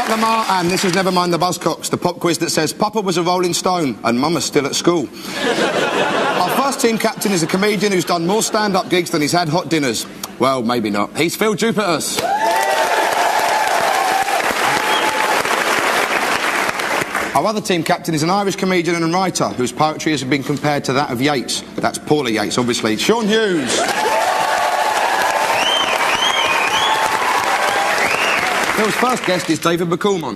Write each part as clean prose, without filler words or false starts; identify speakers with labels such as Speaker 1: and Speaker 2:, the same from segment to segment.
Speaker 1: Mark Lamar, and this is Never Mind the Buzzcocks, the pop quiz that says Papa was a Rolling Stone and Mama's still at school. Our first team captain is a comedian who's done more stand-up gigs than he's had hot dinners. Well, maybe not. He's Phil Jupiters. Our other team captain is an Irish comedian and writer whose poetry has been compared to that of Yeats. That's Paula Yeats, obviously. Sean Hughes. Phil's first guest is David McCallum.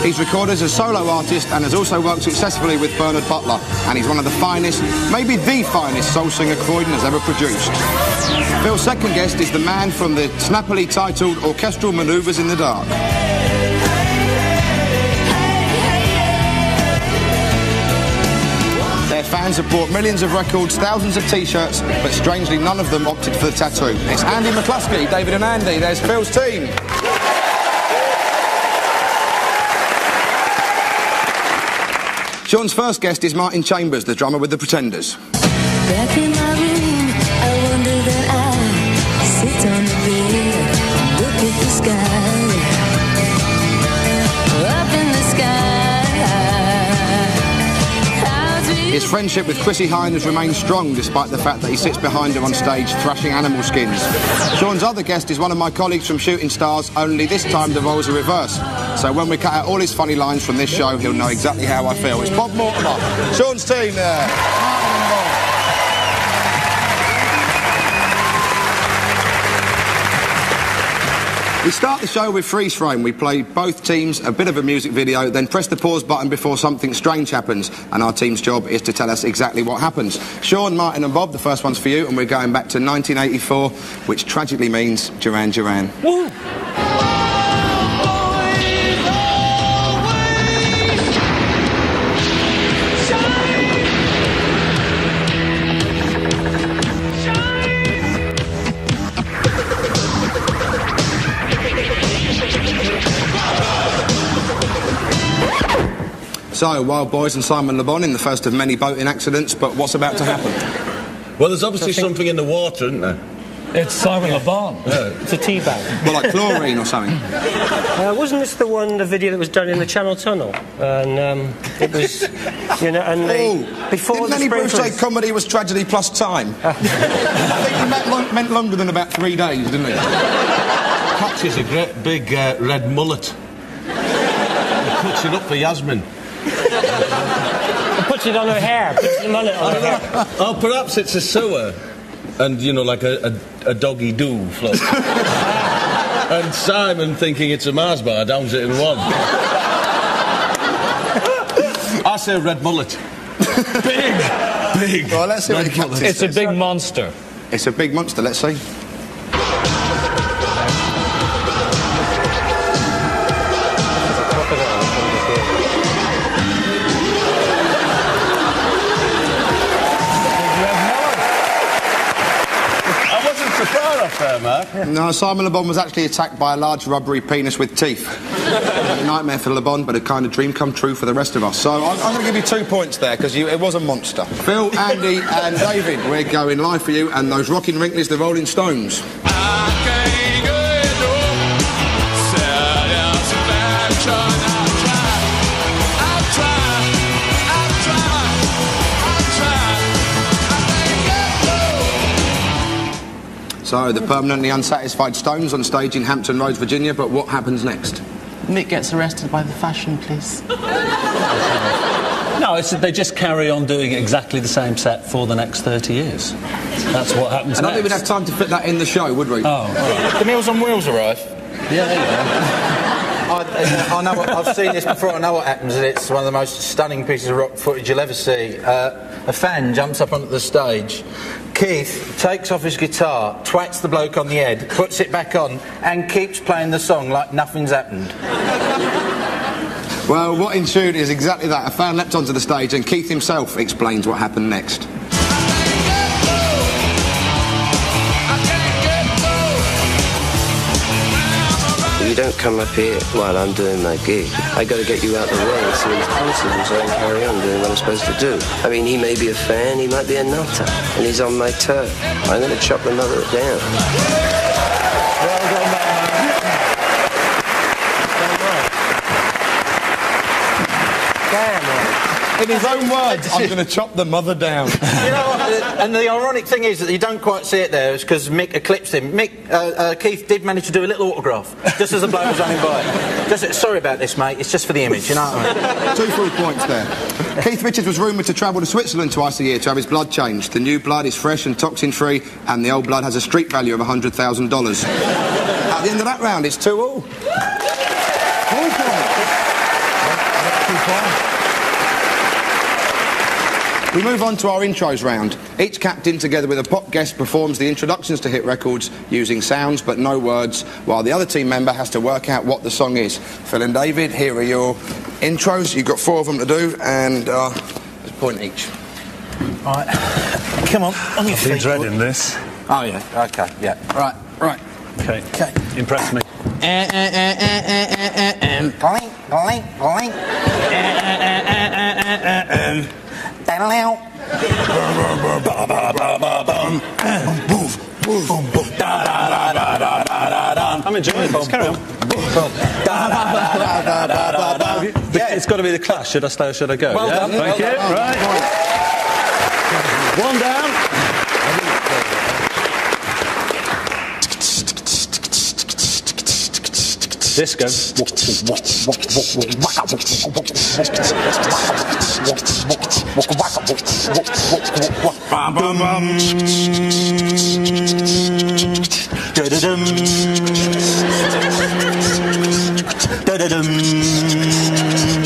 Speaker 1: He's recorded as a solo artist and has also worked successfully with Bernard Butler, and he's one of the finest, maybe the finest soul singer Croydon has ever produced. Phil's second guest is the man from the snappily titled Orchestral Manoeuvres in the Dark. Their fans have bought millions of records, thousands of T-shirts, but strangely none of them opted for the tattoo. It's Andy McCluskey, David and Andy. There's Phil's team. Sean's first guest is Martin Chambers, the drummer with the Pretenders.
Speaker 2: Back in my room, I wonder that I sit on the bed, look at the sky, up in the sky.
Speaker 1: His friendship with Chrissie Hynde has remained strong despite the fact that he sits behind her on stage thrashing animal skins. Sean's other guest is one of my colleagues from Shooting Stars, only this time the roles are reversed. So when we cut out all his funny lines from this show, he'll know exactly how I feel. It's Bob Mortimer. Sean's team there. We start the show with freeze frame. We play both teams a bit of a music video, then press the pause button before something strange happens, and our team's job is to tell us exactly what happens. Sean, Martin and Bob, the first one's for you, and we're going back to 1984, which tragically means Duran Duran.
Speaker 3: Woo!
Speaker 1: So, Wild Boys and Simon Le Bon in the first of many boating accidents, but what's about to happen?
Speaker 4: Well, there's obviously something in the water, isn't there?
Speaker 3: It's Simon Le Bon.
Speaker 4: Yeah.
Speaker 3: It's a tea bag.
Speaker 1: Well, like chlorine or something.
Speaker 5: Wasn't this the video that was done in the Channel Tunnel? And it was, you know, and they... Before
Speaker 1: didn't
Speaker 5: the
Speaker 1: any Bruce
Speaker 5: sprinklers...
Speaker 1: say comedy was tragedy plus time? I think he meant longer than about 3 days, didn't he?
Speaker 4: Catch is a great big red mullet. He cuts it up for Yasmin.
Speaker 5: Puts it on her hair. Puts the mullet on her hair.
Speaker 4: Oh, perhaps it's a sewer. And, you know, like a doggy-doo float. And Simon, thinking it's a Mars bar, downs it in one. I say red mullet. Big.
Speaker 1: Well, let's see what the captain says.
Speaker 3: It's a big monster.
Speaker 1: It's a big monster, let's see. No, Simon Le Bon was actually attacked by a large rubbery penis with teeth. A nightmare for Le Bon, but a kind of dream come true for the rest of us. So I'm going to give you 2 points there, because it was a monster. Phil, Andy and David, we're going live for you, and those rocking wrinklies, the Rolling Stones. So, the permanently unsatisfied Stones on stage in Hampton Roads, Virginia, but what happens next?
Speaker 6: Mick gets arrested by the fashion police.
Speaker 3: No, they just carry on doing exactly the same set for the next 30 years. That's what happens next.
Speaker 1: I don't think we'd have time to fit that in the show, would we?
Speaker 3: Oh, all right.
Speaker 7: The Meals on Wheels arrive.
Speaker 3: Yeah, there you go.
Speaker 7: I know I've seen this before. I know what happens. It's one of the most stunning pieces of rock footage you'll ever see. A fan jumps up onto the stage. Keith takes off his guitar, twats the bloke on the head, puts it back on, and keeps playing the song like nothing's happened.
Speaker 1: Well, what ensued is exactly that. A fan leapt onto the stage, and Keith himself explains what happened next.
Speaker 8: you don't come up here while I'm doing my gig. I got to get you out the way as soon as possible so I can carry on doing what I'm supposed to do. I mean, he may be a fan, he might be a nutter, and he's on my turf. I'm going to chop the mother down.
Speaker 5: Well done, man. Damn right.
Speaker 1: In his own words, I'm going to chop the mother down.
Speaker 7: You know what? And the ironic thing is that you don't quite see it there, is because Mick eclipsed him. Keith did manage to do a little autograph, just as the bloke was running by. Sorry about this, mate. It's just for the image, you know what I mean?
Speaker 1: 2 full points there. Keith Richards was rumoured to travel to Switzerland twice a year to have his blood changed. The new blood is fresh and toxin-free, and the old blood has a street value of $100,000. At the end of that round, it's 2-all. 4 points. We move on to our intros round. Each captain, together with a pop guest, performs the introductions to hit records using sounds but no words, while the other team member has to work out what the song is. Phil and David, here are your intros. You've got 4 of them to do, and there's a point each.
Speaker 7: Right. Come on your feet.
Speaker 3: I've been dreading this.
Speaker 7: Oh, yeah. OK, yeah. Right.
Speaker 3: OK. Impress me. I'm enjoying this. Carry on. It's got to be the Clash. Should I stay or should I go?
Speaker 7: Well done.
Speaker 3: Thank you. Right. 1 down. Disco.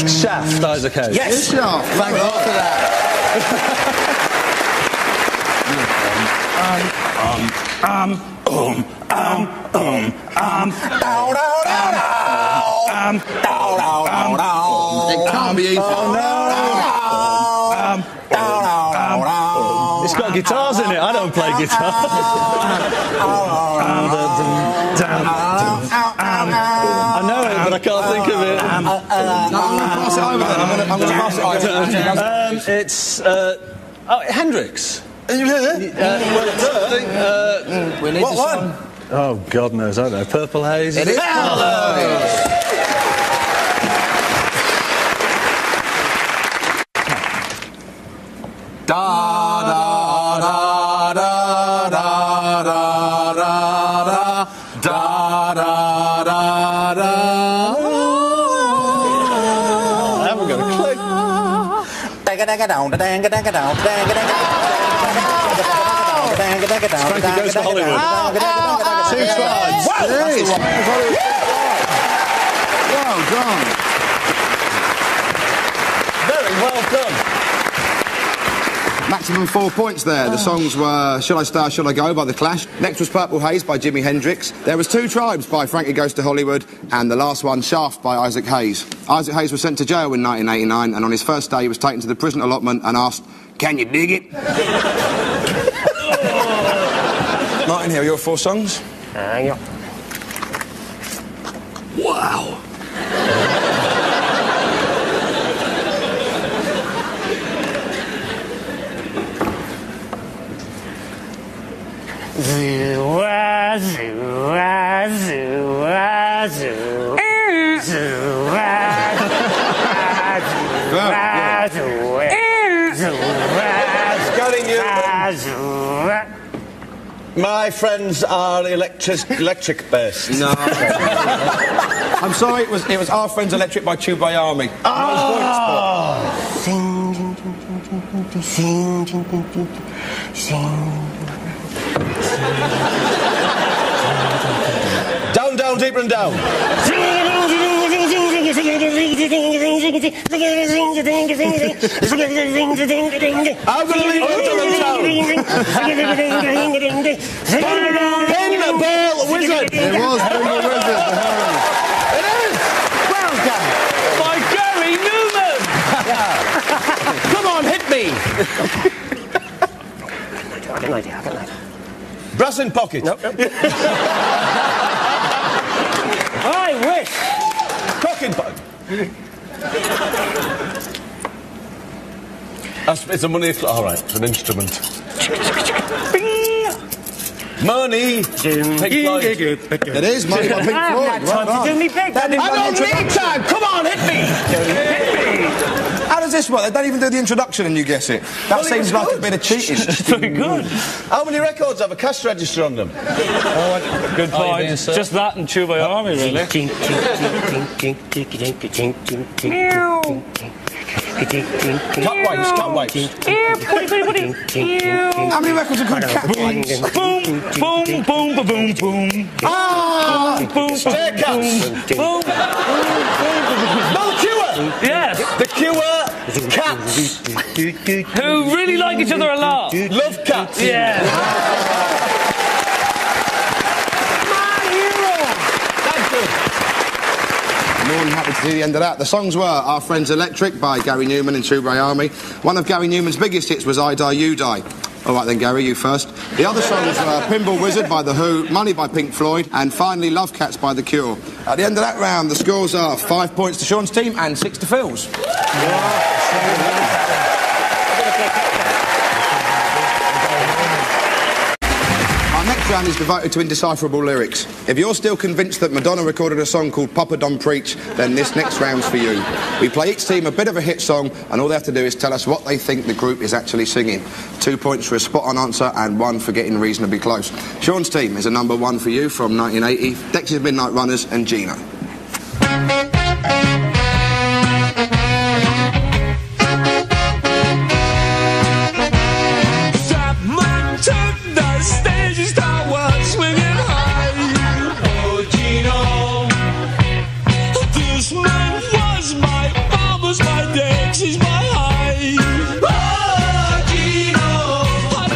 Speaker 3: Shaft, Isaac Hayes.
Speaker 7: Yes!
Speaker 1: Shaft.
Speaker 7: Thank God for that.
Speaker 1: It can't be easy.
Speaker 3: It's got guitars in it. I don't play guitar. I know it, but I can't think of it.
Speaker 1: I'm going to pass it over then. I'm going to pass it over.
Speaker 3: It's Hendrix.
Speaker 7: What one?
Speaker 3: Oh, God knows, I don't know. Purple Haze.
Speaker 1: It is Purple Haze.
Speaker 3: I haven't got a clue. Frankie Goes to Hollywood. 2 tries.
Speaker 1: Well done.
Speaker 3: Very well done.
Speaker 1: Maximum 4 points there. The songs were Shall I Stay, Shall I Go by The Clash. Next was Purple Haze by Jimi Hendrix. There was 2 Tribes by Frankie Goes to Hollywood. And the last one, Shaft by Isaac Hayes. Isaac Hayes was sent to jail in 1989, and on his first day he was taken to the prison allotment and asked, "Can you dig it?" Martin, here are your 4 songs. Wow.
Speaker 4: My friends are electric based.
Speaker 1: No. I'm sorry, it was Our Friends Electric by Chubayami.
Speaker 4: Down, down, deeper and down. I'm going to leave it to the town. Pin the ball, wizard.
Speaker 1: It was Pin the Wizard.
Speaker 4: It is. Well done. By Gary Newman. Come on, hit me.
Speaker 5: I got an idea.
Speaker 4: Brass in pocket.
Speaker 5: Nope. I
Speaker 4: It's a money... All right, it's an instrument. Money! Pink Floyd.
Speaker 1: It is money by Pink Floyd. Well done.
Speaker 5: Do me pick.
Speaker 1: I don't need time! Come on, hit me! How does this work? They don't even do the introduction and you guess it. That seems like a bit of cheating.
Speaker 3: It's very good.
Speaker 4: How many records have a cash register on them?
Speaker 3: Good point. Just that and Chew by Army, really.
Speaker 4: Cat wipes.
Speaker 1: How many records are called cat wipes?
Speaker 3: Boom, boom, boom, boom, boom, boom.
Speaker 1: Ah!
Speaker 3: Boom,
Speaker 4: Stray Cats.
Speaker 3: boom.
Speaker 4: No, Cure!
Speaker 3: Yes.
Speaker 4: The Cure Cats.
Speaker 3: Who really like each other a lot.
Speaker 4: Love Cats.
Speaker 3: Yeah.
Speaker 1: More than happy to see the end of that. The songs were Our Friends Electric by Gary Newman and True Bray Army. One of Gary Newman's biggest hits was I Die, You Die. All right then, Gary, you first. The other songs were Pinball Wizard by The Who, Money by Pink Floyd, and finally Love Cats by The Cure. At the end of that round, the scores are 5 points to Sean's team and 6 to Phil's. Our next round is devoted to indecipherable lyrics. If you're still convinced that Madonna recorded a song called Papa Don't Preach, then this next round's for you. We play each team a bit of a hit song, and all they have to do is tell us what they think the group is actually singing. 2 points for a spot-on answer and 1 for getting reasonably close. Sean's team is a number 1 for you from 1980, Dexys Midnight Runners and Gino.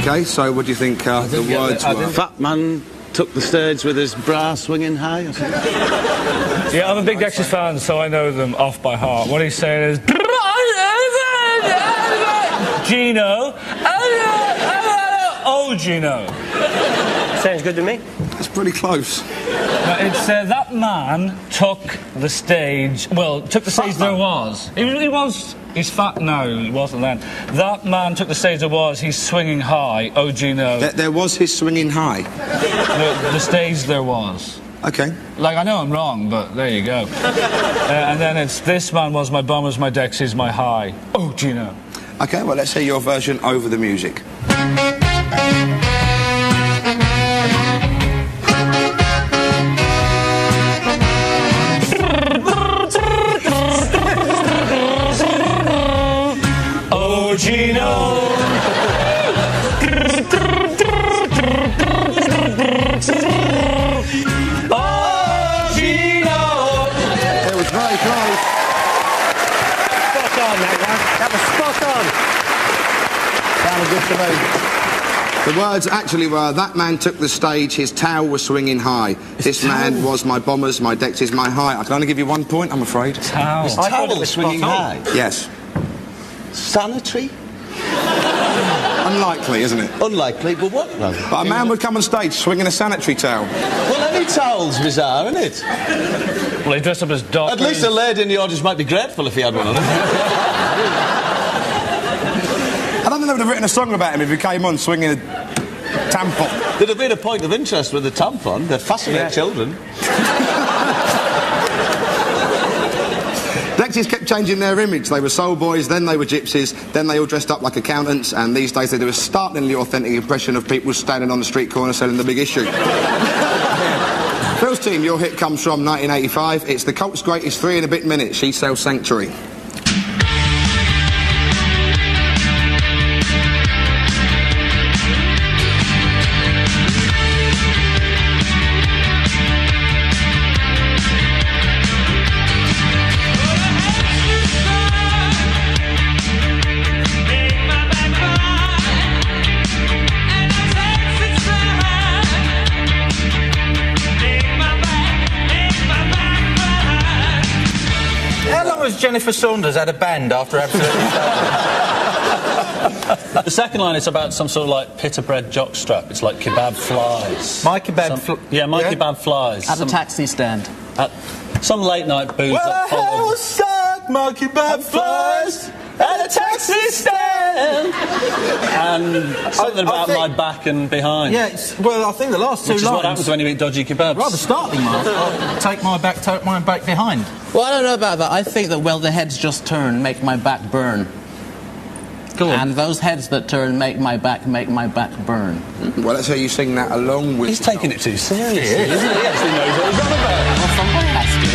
Speaker 1: Okay, so what do you think the words were?
Speaker 4: Fat man took the stage with his bra swinging high or something.
Speaker 3: Yeah, I'm a big Dexys fan, so I know them off by heart. What he's saying is... Gino. Oh, Gino.
Speaker 5: Sounds good to me.
Speaker 1: That's pretty close.
Speaker 3: It's that man took the stage. Well, took the stage there was. He was. He's fat now. He wasn't then. That man took the stage there was. He's swinging high. Oh, Gino.
Speaker 1: There was his swinging high.
Speaker 3: The stage there was.
Speaker 1: Okay.
Speaker 3: Like, I know I'm wrong, but there you go. And then it's this man was my bum, was my Dexys, my high. Oh, Gino.
Speaker 1: Okay, well, let's hear your version over the music.
Speaker 3: Oh, Gino.
Speaker 1: The words actually were, that man took the stage, his towel was swinging high. This man was my bombers, my Dexys, my high. I can only give you 1 point, I'm afraid.
Speaker 3: Towel.
Speaker 4: His towel was swinging high?
Speaker 1: Yes.
Speaker 4: Sanitary?
Speaker 1: Unlikely, isn't it?
Speaker 4: Unlikely, but what?
Speaker 1: But a man would come on stage swinging a sanitary towel.
Speaker 4: Well, any towel's bizarre, isn't it?
Speaker 3: Well, he dressed up as Doc.
Speaker 4: At least a lady in the audience might be grateful if he had one on.
Speaker 1: I don't think they would have written a song about him if he came on swinging a tampon.
Speaker 4: There'd have been a point of interest with the tampon. They'd fascinate children.
Speaker 1: Dexys kept changing their image. They were soul boys, then they were gypsies, then they all dressed up like accountants, and these days they do a startlingly authentic impression of people standing on the street corner selling the big issue. Phil's team, your hit comes from 1985. It's the Colt's greatest 3 and a bit minutes. She sells Sanctuary.
Speaker 7: Jennifer Saunders had a band after Absolutely
Speaker 3: The second line is about some sort of like pita bread jockstrap. It's like kebab flies.
Speaker 7: My kebab
Speaker 3: Yeah, my kebab flies.
Speaker 6: At a taxi stand.
Speaker 9: Some late night booze that followed.
Speaker 4: Suck monkey butt first at a taxi stand.
Speaker 9: And something about my back and behind.
Speaker 7: Yeah, well, I think the last two
Speaker 9: Which is
Speaker 7: lines...
Speaker 9: what happens when you eat dodgy kebabs.
Speaker 7: Rather startling, Mark. Take my back behind.
Speaker 6: Well, I don't know about that. I think that, well, the heads just turn, make my back burn.
Speaker 7: Go on.
Speaker 6: And those heads that turn make my back burn.
Speaker 1: Well, let's hear you sing that along with...
Speaker 9: He's taking it too seriously, isn't he? He actually knows what he's on about.
Speaker 6: Well, someone has to.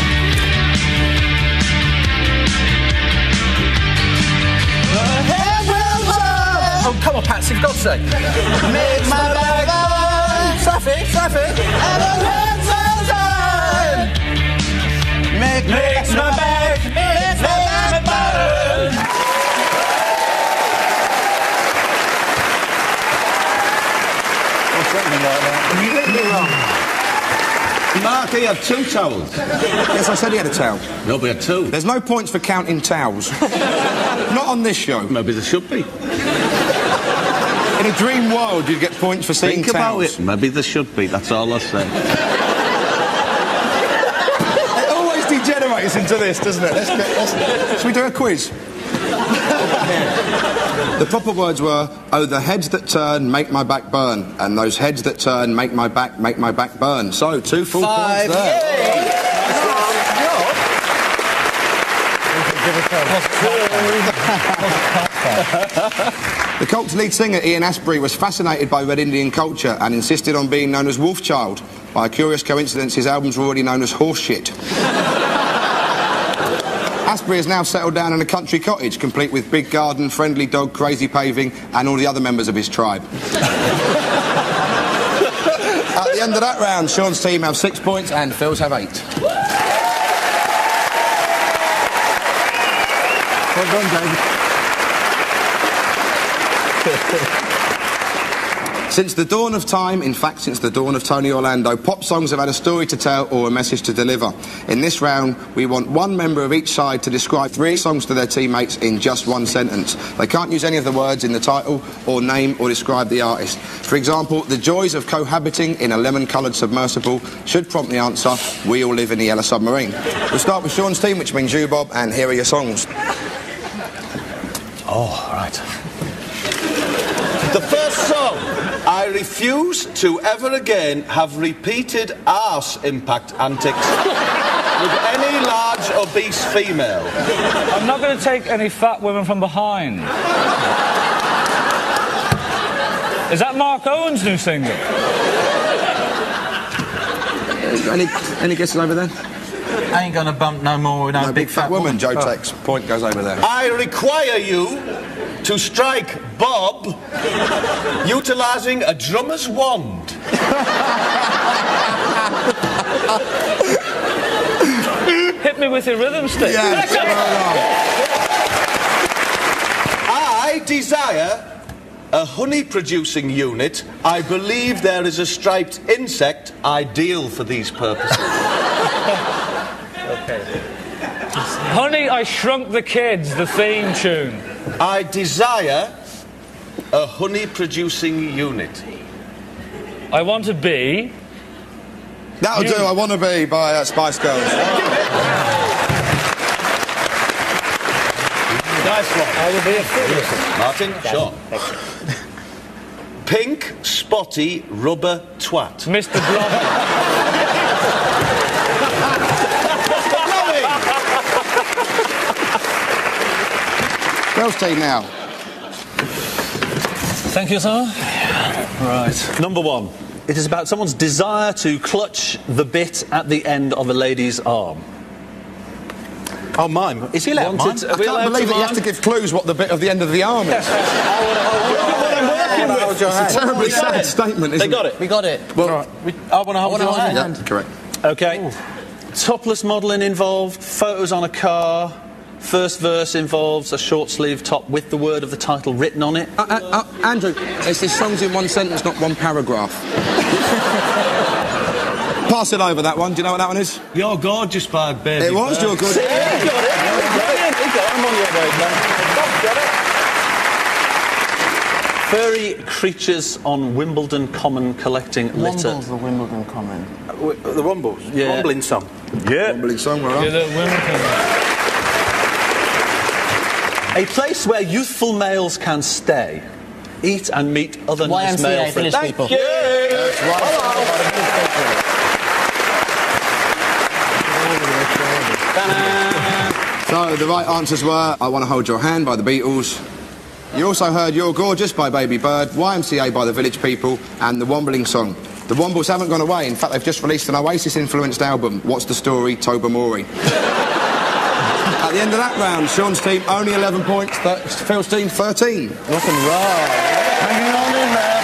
Speaker 7: Oh, come on, Patsy, for God's sake. Make my back burn. Traffic. And the heads turn. Makes my back burn.
Speaker 9: Something like that.
Speaker 1: Completely wrong.
Speaker 4: Mark, he had 2 towels.
Speaker 1: Yes, I said he had a towel.
Speaker 4: No, we had 2.
Speaker 1: There's no points for counting towels. Not on this show.
Speaker 4: Maybe there should be.
Speaker 1: In a dream world, you'd get points for seeing
Speaker 4: Think about
Speaker 1: towels.
Speaker 4: it. Maybe there should be. That's all I say.
Speaker 1: It always degenerates into this, doesn't it? Should we do a quiz? The proper words were, oh, the heads that turn make my back burn, and those heads that turn make my back burn. So, 2 full points there. The Cult's lead singer Ian Astbury was fascinated by Red Indian culture and insisted on being known as Wolfchild. By a curious coincidence, his albums were already known as Horseshit. Astbury has now settled down in a country cottage, complete with big garden, friendly dog, crazy paving, and all the other members of his tribe. At the end of that round, Sean's team have 6 points and Phil's have 8. Well done, David. Since the dawn of time, in fact, since the dawn of Tony Orlando, pop songs have had a story to tell or a message to deliver. In this round, we want one member of each side to describe 3 songs to their teammates in just 1 sentence. They can't use any of the words in the title or name or describe the artist. For example, the joys of cohabiting in a lemon-coloured submersible should prompt the answer, we all live in the yellow submarine. We'll start with Sean's team, which means you, Bob, and here are your songs.
Speaker 9: Oh, right.
Speaker 4: The first song, I refuse to ever again have repeated arse impact antics with any large obese female.
Speaker 3: I'm not going to take any fat women from behind. Is that Mark Owen's new single?
Speaker 1: Any guesses over there?
Speaker 7: I ain't gonna bump no more with no
Speaker 1: Big fat woman. Joe takes. Point goes over there.
Speaker 4: I require you to strike Bob utilising a drummer's wand.
Speaker 3: Hit me with your rhythm stick.
Speaker 1: Yes,
Speaker 4: I desire a honey-producing unit. I believe there is a striped insect ideal for these purposes.
Speaker 3: Honey, I Shrunk the Kids, the theme tune.
Speaker 4: I desire a honey-producing unit.
Speaker 3: I want to be...
Speaker 1: That'll do. I Want to Be by Spice Girls.
Speaker 4: Nice one.
Speaker 5: I will be a fool.
Speaker 4: Martin, Sean. Pink, spotty, rubber twat.
Speaker 3: Mr. Blobby.
Speaker 1: Girls team now.
Speaker 9: Thank you, sir. Right. Number 1. It is about someone's desire to clutch the bit at the end of a lady's arm.
Speaker 7: Oh, mime. Is he allowed mime?
Speaker 1: I can't believe that you have to give clues what the bit of the end of the arm is. It's a terribly sad statement, isn't it?
Speaker 9: They got it.
Speaker 6: We got it.
Speaker 1: Well,
Speaker 7: I want to hold your hand.
Speaker 1: yeah, correct.
Speaker 9: Okay. Topless modelling involved, photos on a car. First verse involves a short sleeve top with the word of the title written on it.
Speaker 1: Andrew, it's his songs in 1 sentence, not 1 paragraph. Pass it over, that one. Do you know what that one is?
Speaker 4: You're gorgeous by Baby
Speaker 1: It was You're Good.
Speaker 9: He got it. Brilliant. He got it. I'm on your way, man. Furry creatures on Wimbledon Common collecting litter.
Speaker 6: Wombles the Wimbledon Common.
Speaker 7: The Rumbles.
Speaker 9: Yeah.
Speaker 7: Rumbling song.
Speaker 9: Yeah.
Speaker 1: Wombling song, right?
Speaker 3: You're the Wimbledon.
Speaker 9: A place where youthful males can stay, eat and meet other nice male
Speaker 6: YMCA,
Speaker 9: friends.
Speaker 6: Village People.
Speaker 9: You.
Speaker 1: That's right. So the right answers were I Want to Hold Your Hand by the Beatles. You also heard You're Gorgeous by Baby Bird, YMCA by the Village People, and the Wombling song. The Wombles haven't gone away. In fact, they've just released an Oasis-influenced album, What's the Story, Tobermory. At the end of that round, Sean's team only 11 points, Phil's team 13.
Speaker 9: Rock and roll. Hanging on in there.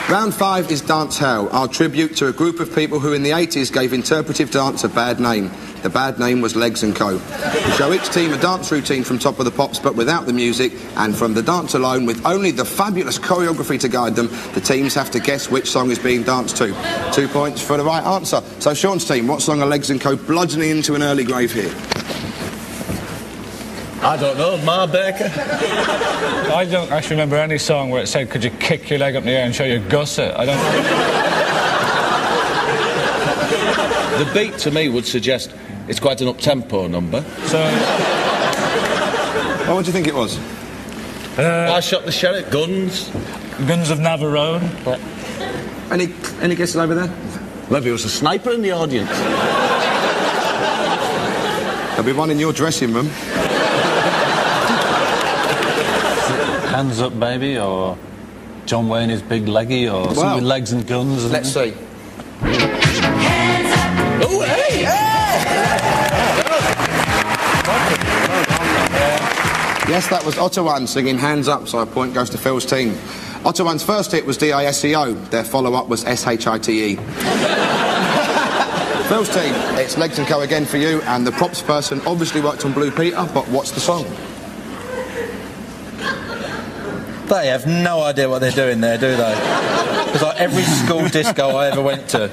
Speaker 1: Round 5 is Dance Hell, our tribute to a group of people who in the 80s gave interpretive dance a bad name. The bad name was Legs & Co. We show each team a dance routine from Top of the Pops but without the music, and from the dance alone with only the fabulous choreography to guide them, the teams have to guess which song is being danced to. 2 points for the right answer. So Sean's team, what song are Legs & Co bludgeoning into an early grave here?
Speaker 4: I don't know, Ma Baker.
Speaker 3: I don't actually remember any song where it said, could you kick your leg up in the air and show your gusset? I don't...
Speaker 4: The beat to me would suggest it's quite an up-tempo number.
Speaker 3: So...
Speaker 1: What do you think it was?
Speaker 4: I Shot the Sheriff, Guns.
Speaker 3: Guns of Navarone.
Speaker 1: Any guesses over there?
Speaker 4: Maybe it was a sniper in the audience.
Speaker 1: There'll be one in your dressing room.
Speaker 10: Hands Up Baby, or John Wayne is Big Leggy, or something with legs and guns.
Speaker 1: Let's see.
Speaker 4: Oh, hey!
Speaker 1: Yes, that was Ottawan singing Hands Up, so a point goes to Phil's team. Ottawan's first hit was D-I-S-E-O. Their follow-up was S-H-I-T-E. Phil's team, it's Legs & Co again for you, and the props person obviously worked on Blue Peter, but what's the song?
Speaker 7: They have no idea what they're doing there, do they? It's like every school disco I ever went to.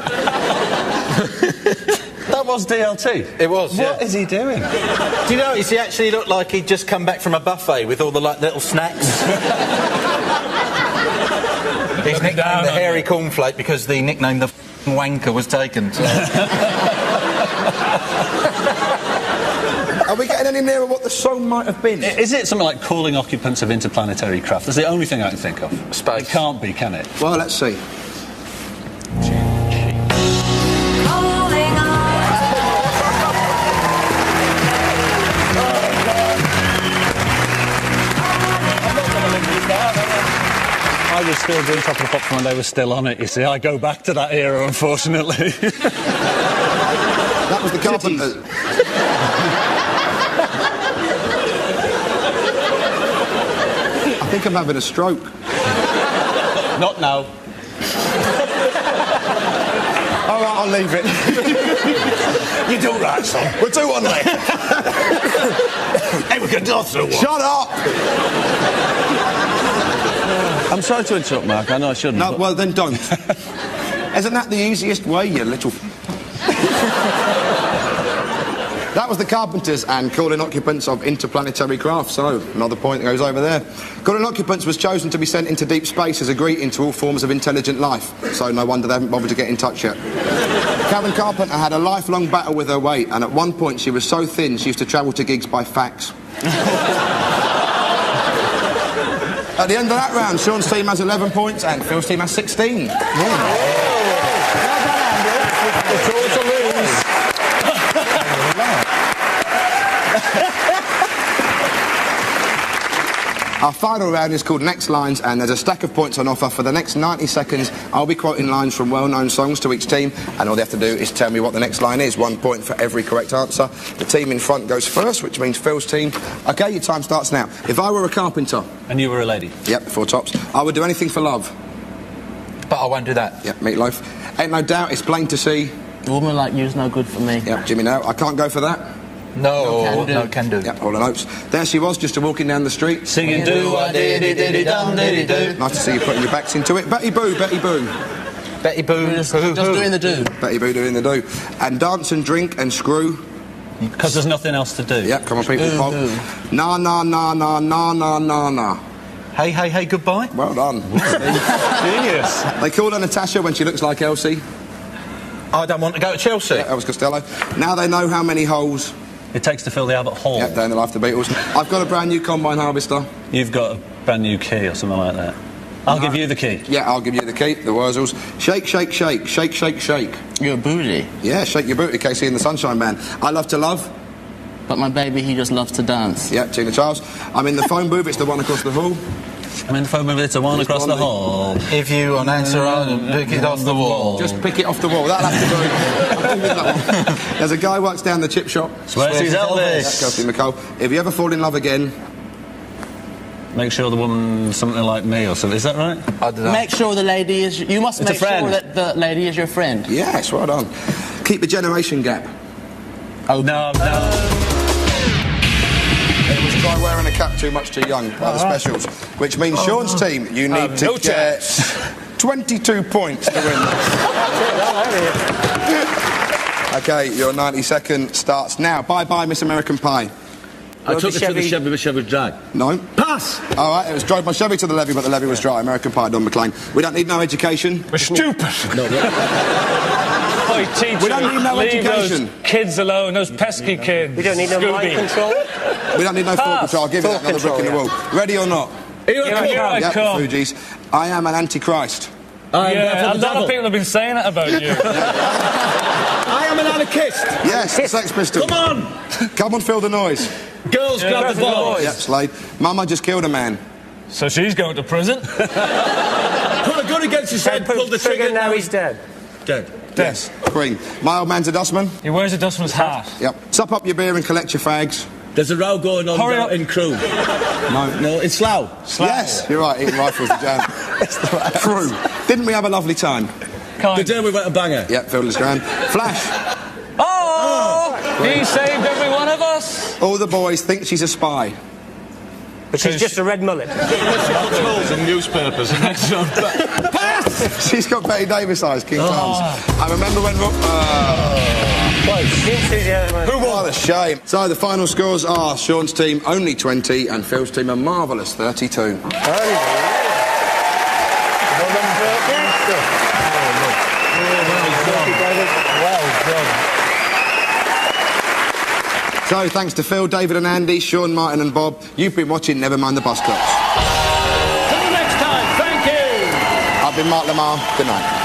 Speaker 9: That was DLT.
Speaker 7: It was,
Speaker 9: What is he doing?
Speaker 7: Do you notice he actually looked like he'd just come back from a buffet with all the little snacks? He's nicknamed the hairy cornflake because the nickname the wanker was taken. So.
Speaker 1: Are we getting any nearer what the song might have been?
Speaker 9: Is it something like calling occupants of interplanetary craft? That's the only thing I can think of.
Speaker 7: Space.
Speaker 9: It can't be, can it?
Speaker 1: Well, let's see.
Speaker 9: I was still doing Top of the Pops when they were still on it, you see. I go back to that era, unfortunately.
Speaker 1: That was the Carpenters. I think I'm having a stroke.
Speaker 9: Not now.
Speaker 1: All right, I'll leave it.
Speaker 4: You do right, son.
Speaker 1: We'll do one later.
Speaker 4: Hey, we can do through one.
Speaker 1: Shut up!
Speaker 10: I'm sorry to interrupt, Mark. I know I shouldn't.
Speaker 1: No,
Speaker 10: but-
Speaker 1: well, then don't. Isn't that the easiest way, you little... That was the Carpenters and Calling Occupants of Interplanetary Craft, so another point goes over there. Calling Occupants was chosen to be sent into deep space as a greeting to all forms of intelligent life, so no wonder they haven't bothered to get in touch yet. Karen Carpenter had a lifelong battle with her weight, and at one point she was so thin she used to travel to gigs by fax. At the end of that round, Sean's team has 11 points and Phil's team has 16.
Speaker 4: It's all to lose.
Speaker 1: Our final round is called Next Lines, and there's a stack of points on offer. For the next 90 seconds, I'll be quoting lines from well-known songs to each team, and all they have to do is tell me what the next line is. 1 point for every correct answer. The team in front goes first, which means Phil's team. OK, your time starts now. If I were a carpenter...
Speaker 9: And you were a lady?
Speaker 1: Yep, 4 tops. I would do anything for love.
Speaker 7: But I won't do that.
Speaker 1: Yep, Meatloaf. Ain't no doubt, it's plain to see.
Speaker 6: A woman like you's no good for me.
Speaker 1: Yep, Jimmy No. I can't go for that.
Speaker 7: No, can do.
Speaker 1: Yep, Hall & Oates. There she was, just walking down the street.
Speaker 9: Singing do-a-diddy-diddy-dum-diddy-do.
Speaker 1: Nice to see you putting your backs into it. Betty Boo, Betty Boo.
Speaker 7: Betty Boo.
Speaker 6: Just doing the do.
Speaker 1: Betty Boo doing the do. And dance and drink and screw.
Speaker 9: Because there's nothing else to do.
Speaker 1: Yep, come on, people.
Speaker 6: Ooh,
Speaker 1: Pop.
Speaker 6: ooh.
Speaker 1: Na, na, na, na, na, na, na, na.
Speaker 9: Hey, hey, hey, goodbye.
Speaker 1: Well done.
Speaker 3: Genius.
Speaker 1: They call her Natasha when she looks like Elsie.
Speaker 7: I don't want to go to Chelsea.
Speaker 1: Yeah, Elvis Costello. Now they know how many holes...
Speaker 10: It takes to fill the Albert Hall.
Speaker 1: Yep, down the life of the Beatles. I've got a brand new combine harvester.
Speaker 10: You've got a brand new key or something like that. I'll give you the key.
Speaker 1: Yeah, I'll give you the key, the Wurzels. Shake, shake, shake, shake, shake, shake.
Speaker 6: Your booty.
Speaker 1: Yeah, shake your booty, Casey and the Sunshine Band. I love to love.
Speaker 6: But my baby, he just loves to dance.
Speaker 1: Yeah, Tina Charles. I'm in the phone booth, it's the one across the hall.
Speaker 10: I'm in the phone booth, it's the one across the hall.
Speaker 7: If you want answer on, pick it off the wall.
Speaker 1: Just pick it off the wall. That'll have to go. That one. There's a guy who works down the chip shop.
Speaker 10: Swears he's Elvis.
Speaker 1: That's Kelsey McCall. If you ever fall in love again...
Speaker 10: Make sure the woman's something like me or something. Is that right?
Speaker 7: I don't know.
Speaker 6: Make sure the lady is... You must
Speaker 10: It's a
Speaker 6: make sure
Speaker 10: friend.
Speaker 6: that the lady is your friend.
Speaker 1: Yes, well done. Keep the generation gap.
Speaker 10: Oh, no.
Speaker 1: It was try wearing a cap too much too young, like the specials. Which means Sean's team, you need to get 22 points to win. Okay, your 90-second starts now. Bye-bye, Miss American Pie.
Speaker 4: I took it to the Chevy, but Chevy was dry.
Speaker 1: No.
Speaker 4: Pass!
Speaker 1: All right, it was drove my Chevy to the levee, but the levee was dry. American Pie, Don McLean. We don't need no education.
Speaker 3: We're stupid.
Speaker 4: No,
Speaker 3: Boy, teacher,
Speaker 1: We don't need no
Speaker 3: leave
Speaker 1: education.
Speaker 3: those kids alone, those pesky kids.
Speaker 5: We don't need no mind
Speaker 3: Scooby.
Speaker 5: control.
Speaker 1: We don't need no thought control. I'll give you that, another brick in the wall. Ready or not?
Speaker 3: Here I
Speaker 1: Yep,
Speaker 3: come.
Speaker 1: Fugees. I am an antichrist.
Speaker 3: Yeah, a lot of people have been saying it about you.
Speaker 4: I am an anarchist.
Speaker 1: Yes, the Sex Pistols.
Speaker 4: Come on!
Speaker 1: Come on, feel the noise.
Speaker 4: Girls, grab the boys.
Speaker 1: Yep, Slade. Mama just killed a man.
Speaker 3: So she's going to prison?
Speaker 4: Put a gun against his head, pull the trigger.
Speaker 5: Now he's dead.
Speaker 4: Dead.
Speaker 1: Yes. Queen. My old man's a dustman.
Speaker 3: He wears a dustman's hat.
Speaker 1: Yep. Sup up your beer and collect your fags.
Speaker 4: There's a row going on
Speaker 3: Hurry
Speaker 4: down
Speaker 3: up.
Speaker 4: in Crewe.
Speaker 1: No.
Speaker 4: In Slough.
Speaker 1: Yes, you're right. Eating rifles the jam. True. Didn't we have a lovely time?
Speaker 4: The day we went a banger.
Speaker 1: Yep, Fielder's Grand. Flash.
Speaker 3: Oh! He saved every one of us.
Speaker 1: All the boys think she's a spy.
Speaker 5: But she's just a red mullet.
Speaker 4: Trolls and newspapers and next on. Pass!
Speaker 1: She's got Betty Davis eyes, King Charles. I remember when...
Speaker 5: Who
Speaker 1: What a shame. So the final scores are Sean's team only 20 and Phil's team a marvellous 32. So thanks to Phil, David and Andy, Sean, Martin and Bob. You've been watching Never Mind the Buzzcocks.
Speaker 3: Till next time, thank you.
Speaker 1: I've been Mark Lamar. Good night.